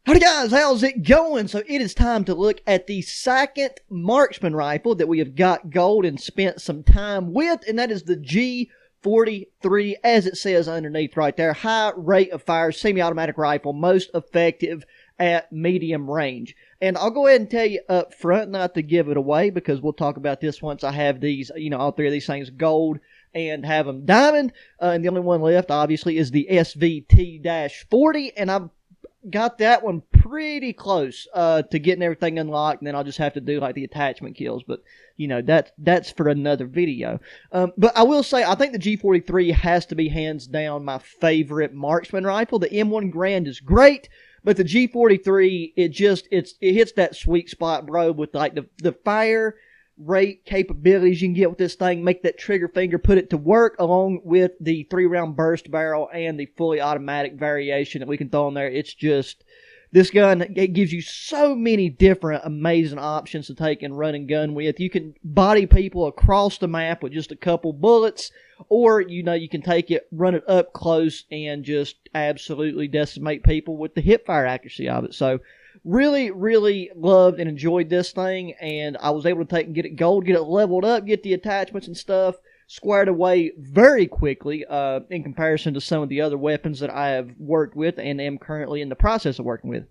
Howdy guys, how's it going? So it is time to look at the second Marksman rifle that we have got gold and spent some time with, and that is the G43, as it says underneath right there. High rate of fire, semi-automatic rifle, most effective at medium range. And I'll go ahead and tell you up front, not to give it away, because we'll talk about this once I have these, all three of these things gold and have them diamond. And the only one left, obviously, is the SVT-40, and I've got that one pretty close to getting everything unlocked, and then I'll just have to do like the attachment kills. But that's for another video. But I will say, I think the G43 has to be hands down my favorite marksman rifle. The M1 Garand is great, but the G43 it hits that sweet spot, bro, with like the fire rate capabilities you can get with this thing, make that trigger finger, put it to work, along with the 3-round burst barrel and the fully automatic variation that we can throw in there. It's just, this gun, it gives you so many different amazing options to take and run and gun with. You can body people across the map with just a couple bullets, or you can take it, run it up close, and just absolutely decimate people with the hip fire accuracy of it. So really, really loved and enjoyed this thing, and I was able to take and get it gold, get it leveled up, get the attachments and stuff squared away very quickly in comparison to some of the other weapons that I have worked with and am currently in the process of working with.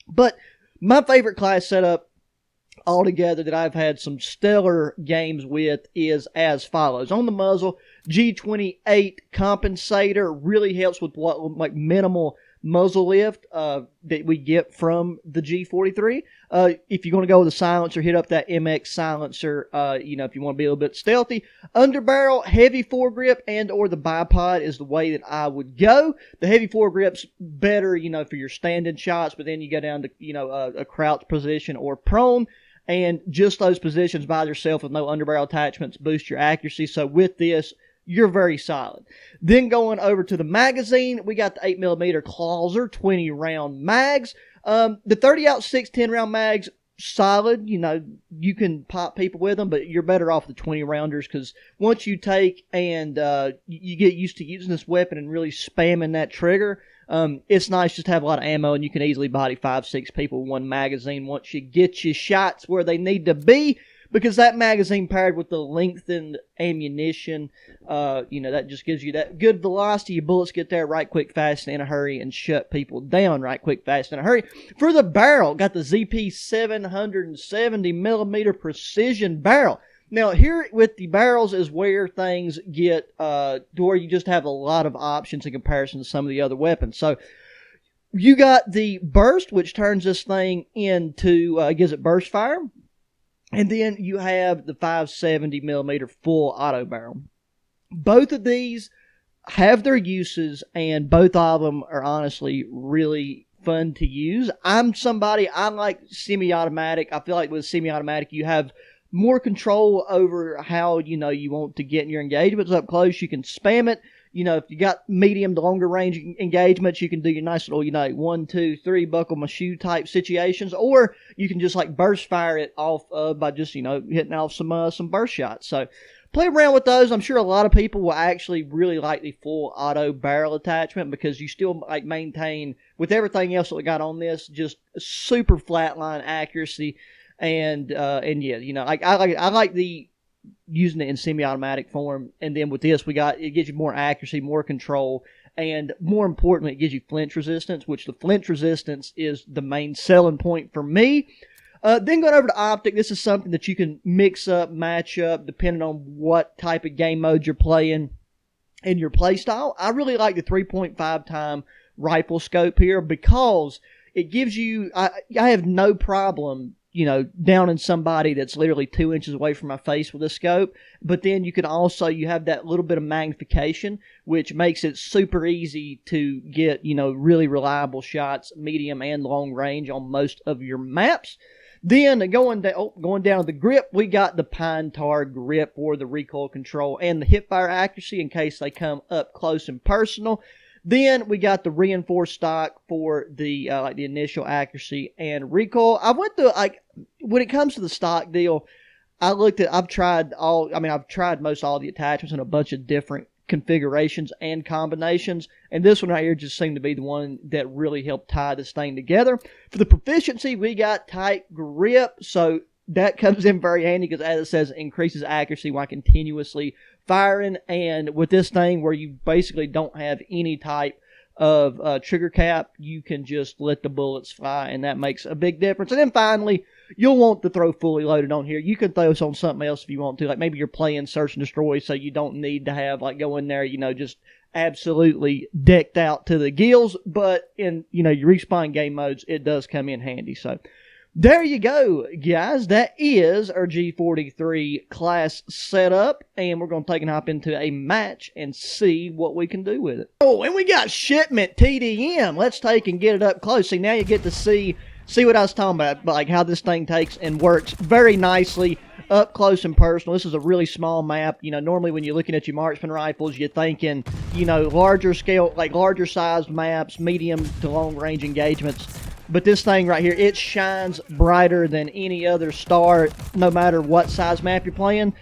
But my favorite class setup altogether that I've had some stellar games with is as follows. On the muzzle, G28 compensator really helps with what like minimal muzzle lift that we get from the G43. If you're going to go with a silencer, hit up that MX silencer, if you want to be a little bit stealthy. Underbarrel, heavy foregrip, and or the bipod is the way that I would go. The heavy foregrip's better, for your standing shots, but then you go down to, a crouch position or prone, and just those positions by themselves with no underbarrel attachments boost your accuracy. So with this, you're very solid. Then going over to the magazine, we got the 8mm Clauser 20-round mags. The 30-aught 610 round mags, solid. You can pop people with them, but you're better off the 20-rounders, because once you take and you get used to using this weapon and really spamming that trigger, it's nice just to have a lot of ammo, and you can easily body 5-6 people with one magazine once you get your shots where they need to be. Because that magazine paired with the lengthened ammunition, that just gives you that good velocity. Your bullets get there right quick, fast, and in a hurry, and shut people down right quick, fast, and in a hurry. For the barrel, got the ZP 770mm precision barrel. Now, here with the barrels is where things get to where you just have a lot of options in comparison to some of the other weapons. So, you got the burst, which turns this thing into, gives it burst fire. And then you have the 570mm full auto barrel. Both of these have their uses, and both of them are honestly really fun to use. I like semi-automatic. I feel like with semi-automatic, you have more control over how, you want to get in your engagements up close. You can spam it. If you got medium to longer range engagements, you can do your nice little, 1, 2, 3 buckle my shoe type situations, or you can just like burst fire it off by just, hitting off some burst shots. So play around with those. I'm sure a lot of people will actually really like the full auto barrel attachment, because you still like maintain with everything else that we got on this, just super flatline accuracy. And yeah, I like the using it in semi-automatic form, and then with this it gives you more accuracy, more control, and more importantly, it gives you flinch resistance, which the flinch resistance is the main selling point for me. Then going over to optic, this is something that you can mix up, match up, depending on what type of game mode you're playing and your play style. I really like the 3.5 time rifle scope here, because it gives you, I have no problem downing somebody that's literally 2 inches away from my face with a scope. But then you have that little bit of magnification, which makes it super easy to get, really reliable shots, medium and long range on most of your maps. Then going down to the grip, we got the pine tar grip for the recoil control and the hip fire accuracy in case they come up close and personal. Then we got the reinforced stock for the the initial accuracy and recoil. I went to when it comes to the stock deal, I've tried most all the attachments in a bunch of different configurations and combinations. And this one right here just seemed to be the one that really helped tie this thing together. For the proficiency, we got tight grip. So that comes in very handy because, as it says, it increases accuracy while continuously firing. And with this thing where you basically don't have any type of trigger cap, you can just let the bullets fly, and that makes a big difference. And then finally, you'll want to throw fully loaded on here. You can throw this on something else if you want to. Like maybe you're playing Search and Destroy, so you don't need to have, like, go in there, you know, just absolutely decked out to the gills. But in, you know, your respawn game modes, it does come in handy. So there you go, guys. That is our G43 class setup, and we're going to take and hop into a match and see what we can do with it. Oh, and we got shipment TDM. Let's take and get it up close. See, now you get to see what I was talking about, like how this thing takes and works very nicely up close and personal. This is a really small map. You know, normally when you're looking at your marksman rifles, you're thinking, you know, larger scale, like larger sized maps, medium to long range engagements. But this thing right here, it shines brighter than any other star, no matter what size map you're playing.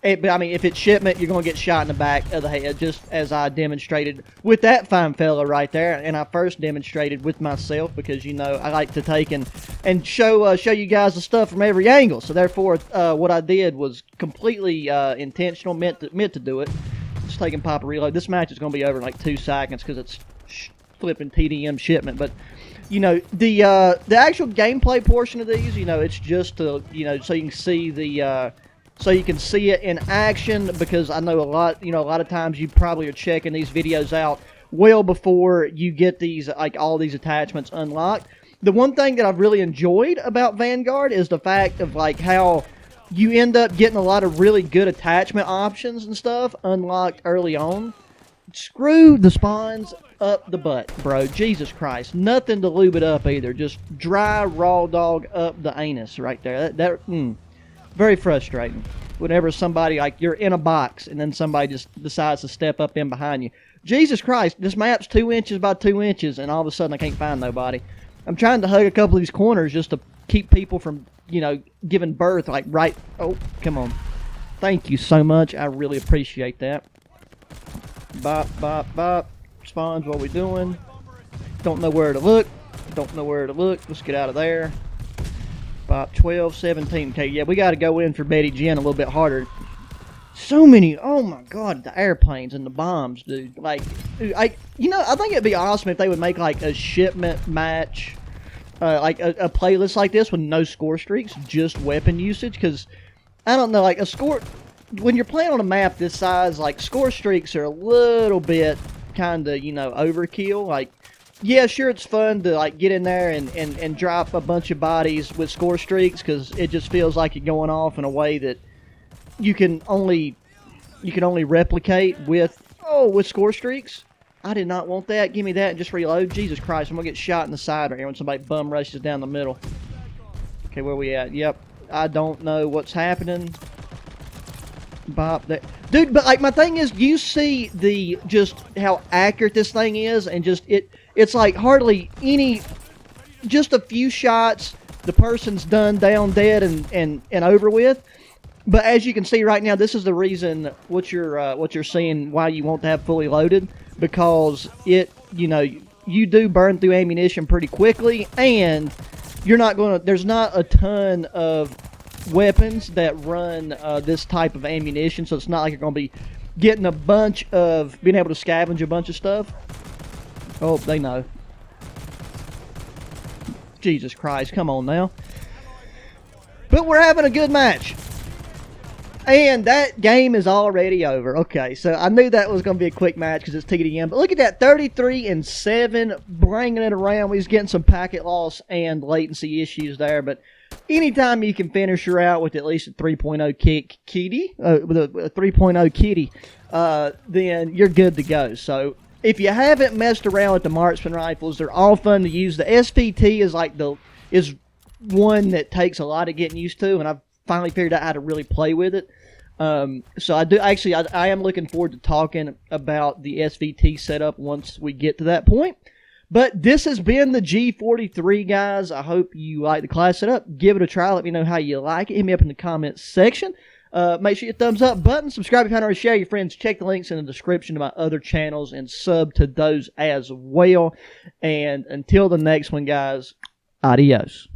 I mean, if it's shipment, you're going to get shot in the back of the head, just as I demonstrated with that fine fella right there. And I first demonstrated with myself because, you know, I like to take and show you guys the stuff from every angle. So therefore, what I did was completely intentional, meant to do it. Just take and pop a reload. This match is going to be over in like 2 seconds because it's flipping TDM shipment. But you know, the actual gameplay portion of these, you know, it's just to, you know, so you can see the so you can see it in action, because I know a lot of times you probably are checking these videos out well before you get these, like, all these attachments unlocked. The one thing that I've really enjoyed about Vanguard is the fact of, like, how you end up getting a lot of really good attachment options and stuff unlocked early on. Screw the spawns up the butt, bro. Jesus Christ. Nothing to lube it up either. Just dry, raw dog up the anus right there. Very frustrating. Whenever somebody, like, you're in a box and then somebody just decides to step up in behind you. Jesus Christ, this map's 2 inches by 2 inches and all of a sudden I can't find nobody. I'm trying to hug a couple of these corners just to keep people from, you know, giving birth, like, right. Oh, come on. Thank you so much. I really appreciate that. Bop, bop, bop. Spawns, what we doing? Don't know where to look. Don't know where to look. Let's get out of there. Bop, 12, 17. Okay, yeah, we got to go in for Betty Jen a little bit harder. So many, oh my god, the airplanes and the bombs, dude. Like, you know, I think it'd be awesome if they would make, like, a shipment match, like a playlist like this with no score streaks, just weapon usage, because, I don't know, like, a score, when you're playing on a map this size, like, score streaks are a little bit kind of, you know, overkill. Like, yeah, sure, it's fun to, like, get in there and drop a bunch of bodies with score streaks, because it just feels like you're going off in a way that you can only replicate with score streaks. I did not want that. Give me that and just reload. Jesus Christ, I'm gonna get shot in the side right here when somebody bum rushes down the middle. Okay, where we at? Yep, I don't know what's happening. Bop that, dude. But, like, my thing is, you see the just how accurate this thing is, and just it's like hardly any, just a few shots, the person's down dead and over with. But as you can see right now, this is the reason what you're seeing why you want to have fully loaded, because it, you know, you do burn through ammunition pretty quickly, and there's not a ton of weapons that run this type of ammunition, so it's not like you're going to be getting a bunch of, being able to scavenge a bunch of stuff. Oh, they know. Jesus Christ, come on now. But we're having a good match. And that game is already over. Okay, so I knew that was going to be a quick match because it's TDM. But look at that, 33-7, bringing it around. We was getting some packet loss and latency issues there. But anytime you can finish her out with at least a 3.0 kitty, with a 3.0 kitty, then you're good to go. So if you haven't messed around with the Marksman rifles, they're all fun to use. The SVT is one that takes a lot of getting used to, and I've finally figured out how to really play with it. So I am looking forward to talking about the SVT setup once we get to that point. But this has been the G43, guys. I hope you like the class setup. Give it a try. Let me know how you like it. Hit me up in the comments section. Make sure you thumbs up button, subscribe if you haven't already, share your friends, check the links in the description to my other channels, and sub to those as well. And until the next one, guys, adios.